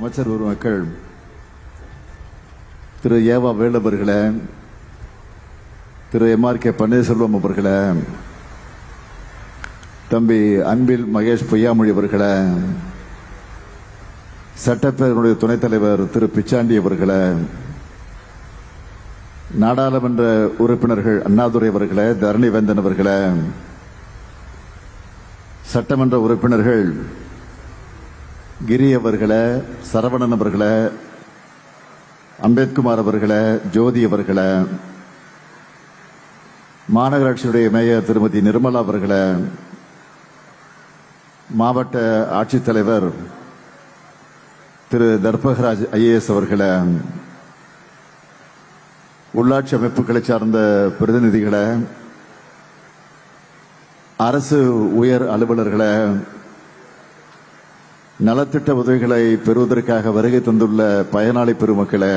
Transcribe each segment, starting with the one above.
அமைச்சர் பெருமக்கள், திரு ஏவா வேலு அவர்களே, திரு MRK பன்னீர்செல்வம் அவர்களே, தம்பி அன்பில் மகேஷ் பொய்யாமொழி அவர்களே, சட்டப்பேரவையுடைய துணைத் தலைவர் திரு பிச்சாண்டி அவர்களே, நாடாளுமன்ற உறுப்பினர்கள் அண்ணாதுரை அவர்களே, தரணிவேந்தன் அவர்களே, சட்டமன்ற உறுப்பினர்கள் கிரி அவர்களே, சரவணன் அவர்களே, அம்பேத்குமார் அவர்களே, ஜோதி அவர்களே, மாநகராட்சியுடைய மேயர் திருமதி நிர்மலா அவர்களே, மாவட்ட ஆட்சித்தலைவர் திரு தர்பகராஜ் IAS அவர்களே, உள்ளாட்சி அமைப்புகளை சார்ந்த பிரதிநிதிகளே, அரசு உயர் அலுவலர்களே, நலத்திட்ட உதவிகளை பெறுவதற்காக வருகை தந்துள்ள பயனாளி பெருமக்களே,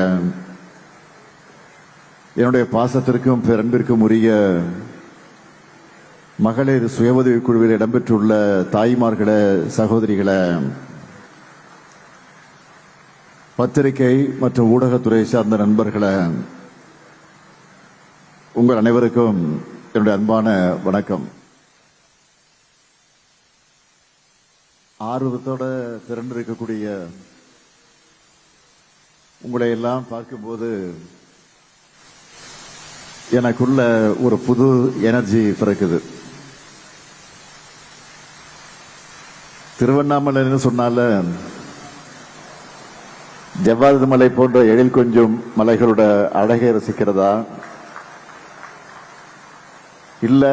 என்னுடைய பாசத்திற்கும் அன்பிற்கும் உரிய மகளிர் சுய உதவி குழுவில் இடம்பெற்றுள்ள தாய்மார்களே, சகோதரிகளே, பத்திரிகை மற்றும் ஊடகத்துறை சார்ந்த நண்பர்களே, உங்கள் அனைவருக்கும் என்னுடைய அன்பான வணக்கம். ஆர்வத்தோட திரண்டிருக்கக்கூடிய உங்களை எல்லாம் பார்க்கும்போது எனக்குள்ள ஒரு புது எனர்ஜி பிறக்குது. திருவண்ணாமலைன்னு சொன்னால ஜவ்வாது மலை போன்ற எழில் கொஞ்சம் மலைகளோட அழகை ரசிக்கிறதா, இல்ல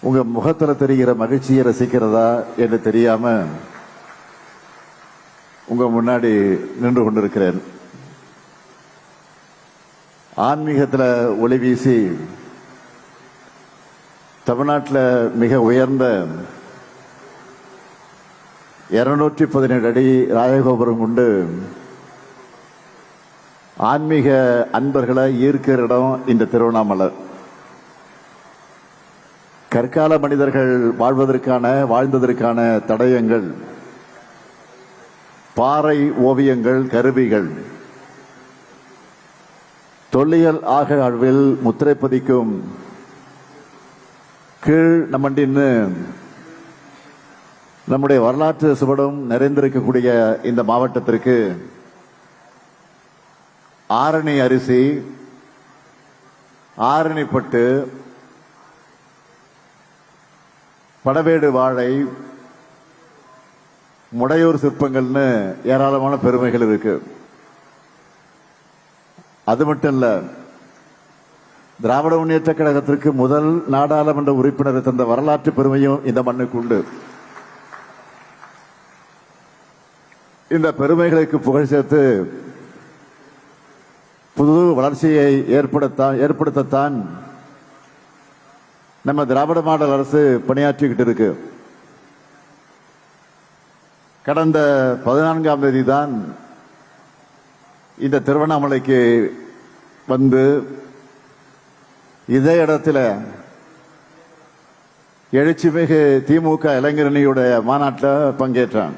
உங்க முகத்துல தெரிகிற மகிழ்ச்சியை ரசிக்கிறதா என்று தெரியாம உங்க முன்னாடி நின்று கொண்டிருக்கிறேன். ஆன்மீகத்தில் ஒளி வீசி தமிழ்நாட்டில் மிக உயர்ந்த 217 அடி ராயகோபுரம் கொண்டு ஆன்மீக அன்பர்களை ஈர்க்கிற இடம் இந்த திருவண்ணாமலை. கற்கால மனிதர்கள் வாழ்ந்ததற்கான தடயங்கள், பாறை ஓவியங்கள், கருவிகள், தொல்லியல் ஆய்வில் முத்திரை பதிக்கும் கீழ் நம்மண்டின்னு நம்முடைய வரலாற்று சுவடும் நிறைந்திருக்கக்கூடிய இந்த மாவட்டத்திற்கு ஆரணி அரிசி, ஆரணிப்பட்டு, படவேடு வாழை, முடையூர் சிற்பங்கள்னு ஏராளமான பெருமைகள் இருக்கு. அது மட்டும் இல்ல, திராவிட முன்னேற்ற கழகத்திற்கு முதல் நாடாளுமன்ற உறுப்பினர் தந்த வரலாற்று பெருமையும் இந்த மண்ணுக்கு உண்டு. இந்த பெருமைகளுக்கு புகழ் சேர்த்து புது வளர்ச்சியை ஏற்படுத்தத்தான் நம்ம திராவிட மாடல் அரசு பணியாற்றிக்கிட்டு இருக்கு. கடந்த 14ஆம் தேதி தான் இந்த திருவண்ணாமலைக்கு வந்து இதே இடத்துல எழுச்சிமிகு திமுக இளைஞரணியுடைய மாநாட்டில் பங்கேற்றான்.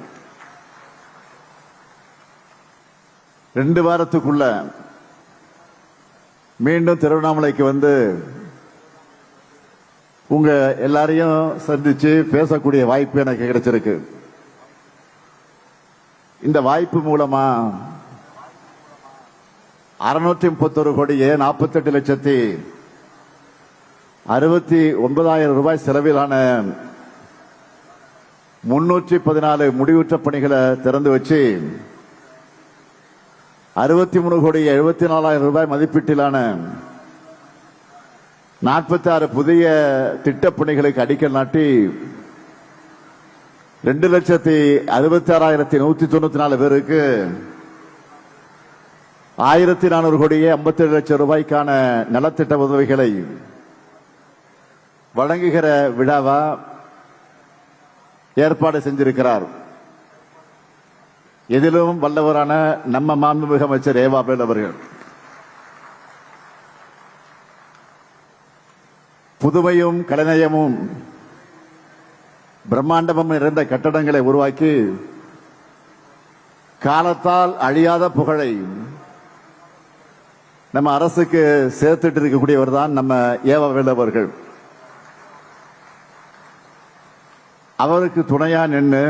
2 வாரத்துக்குள்ள மீண்டும் திருவண்ணாமலைக்கு வந்து உங்க எல்லாரையும் சந்திச்சு பேசக்கூடிய வாய்ப்பு எனக்கு கிடைச்சிருக்கு. இந்த வாய்ப்பு மூலமா 631 கோடியே 48,69,000 ரூபாய் செலவிலான 314 முடிவுற்ற பணிகளை திறந்து வச்சு 63 கோடியே 74,000 ரூபாய் மதிப்பீட்டிலான 46 புதிய திட்டப் பணிகளுக்கு அடிக்கல் நாட்டி 2,66,194 பேருக்கு 1,400 கோடியே 57 லட்சம் ரூபாய்க்கான நலத்திட்ட உதவிகளை வழங்குகிற விழாவா ஏற்பாடு செஞ்சிருக்கிறார். எதிலும் வல்லவரான நம்ம மாண்புமிகு அமைச்சர் ஏவா வேலு அவர்கள் புதுமையும் கலைநயமும் பிரம்மாண்டமும் நிறைந்த கட்டடங்களை உருவாக்கி காலத்தால் அழியாத புகழை நம்ம அரசுக்கு சேர்த்துட்டு இருக்கக்கூடியவர் தான் நம்ம ஏவவேலு அவர்கள். அவருக்கு துணையா நின்று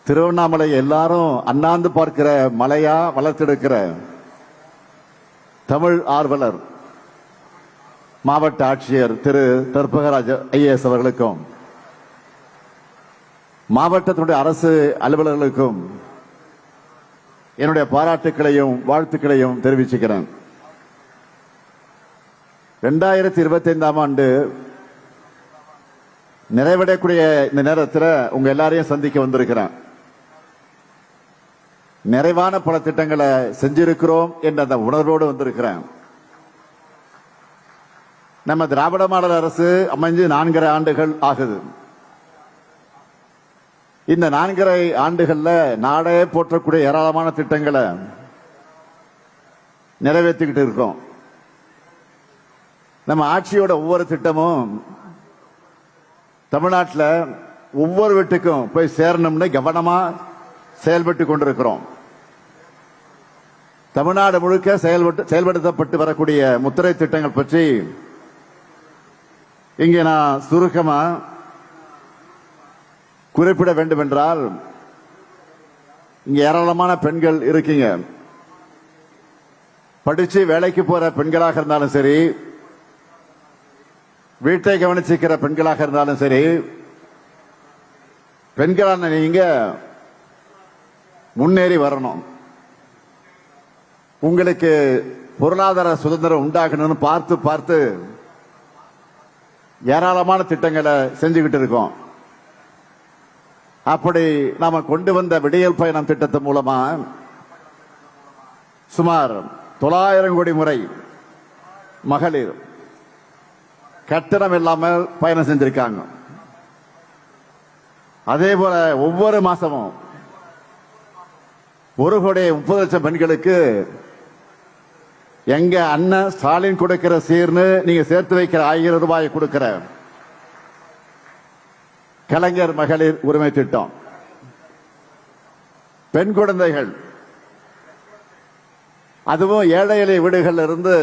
திருவண்ணாமலை எல்லாரும் அண்ணாந்து பார்க்கிற மலையா வளர்த்தெடுக்கிற தமிழ் ஆர்வலர் மாவட்ட ஆட்சியர் திரு தர்பகராஜ் ஐஏஎஸ் அவர்களுக்கும் மாவட்டத்தினுடைய அரசு அலுவலர்களுக்கும் என்னுடைய பாராட்டுக்களையும் வாழ்த்துக்களையும் தெரிவிச்சுக்கிறேன். 2025ஆம் ஆண்டு நிறைவடையக்கூடிய இந்த நேரத்தில் உங்க எல்லாரையும் சந்திக்க வந்திருக்கிறேன். நிறைவான பல திட்டங்களை செஞ்சிருக்கிறோம் என்ற அந்த உணர்வோடு வந்திருக்கிறேன். நம்ம திராவிட மாடல் அரசு அமைஞ்சு 4.5 ஆண்டுகள் ஆகுது. இந்த 4.5 ஆண்டுகள்ல நாடே போற்றக்கூடிய ஏராளமான திட்டங்களை நிறைவேற்றிக்கிட்டு இருக்கோம். நம்ம ஆட்சியோட ஒவ்வொரு திட்டமும் தமிழ்நாட்டில் ஒவ்வொரு வீட்டுக்கும் போய் சேரணும்னு கவனமா செயல்பட்டு கொண்டிருக்கிறோம். தமிழ்நாடு முழுக்க செயல்படுத்தப்பட்டு வரக்கூடிய முத்திரை திட்டங்கள் பற்றி இங்கே நான் சுருக்கமா குறிப்பிட வேண்டும் என்றால், இங்க ஏராளமான பெண்கள் இருக்கீங்க. படிச்சு வேலைக்கு போற பெண்களாக இருந்தாலும் சரி, வீட்டை கவனிச்சிக்கிற பெண்களாக இருந்தாலும் சரி, பெண்களான நீங்க முன்னேறி வரணும். உங்களுக்கு பொருளாதார சுதந்திரம் உண்டாகணும்னு பார்த்து பார்த்து ஏராளமான திட்டங்களை செஞ்சுக்கிட்டு இருக்கோம். அப்படி நாம கொண்டு வந்த விடியல் பயணம் திட்டத்தின் மூலமா சுமார் 900 கோடி முறை மகளிர் கட்டணம் இல்லாமல் பயணம் செஞ்சிருக்காங்க. அதே போல ஒவ்வொரு மாசமும் 1,30,00,000 பெண்களுக்கு எங்க அண்ணன் ஸ்டாலின் கொடுக்கிற சீர்னு நீங்க சேர்த்து வைக்கிற 1000 ரூபாயை கொடுக்கிற கலைஞர் மகளிர் உரிமை திட்டம், பெண் குழந்தைகள், அதுவும் ஏழை எளிய வீடுகளில் இருந்து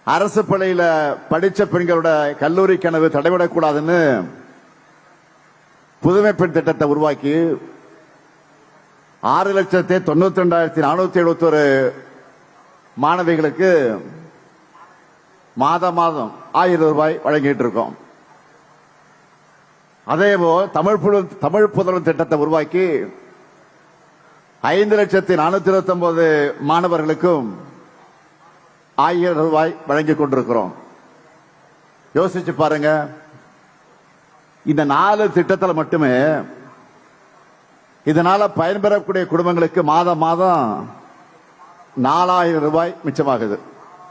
அரசு பள்ளியில படிச்ச பெண்களோட கல்லூரி கனவு தடைபடக்கூடாதுன்னு புதுமை பெண் திட்டத்தை உருவாக்கி 6,92,471 மாணவிகளுக்கு மாதம் 1000 ரூபாய் வழங்கிட்டு இருக்கோம். அதேபோல் தமிழ் புதல்வன் திட்டத்தை உருவாக்கி 5,429 மாணவர்களுக்கும் 1000 ரூபாய் வழங்கிக் கொண்டிருக்கிறோம். யோசிச்சு பாருங்க, இந்த 4 திட்டத்தில் மட்டுமே இதனால பயன்பெறக்கூடிய குடும்பங்களுக்கு மாதம் 4,000 ரூபாய் மிச்சமாகுது.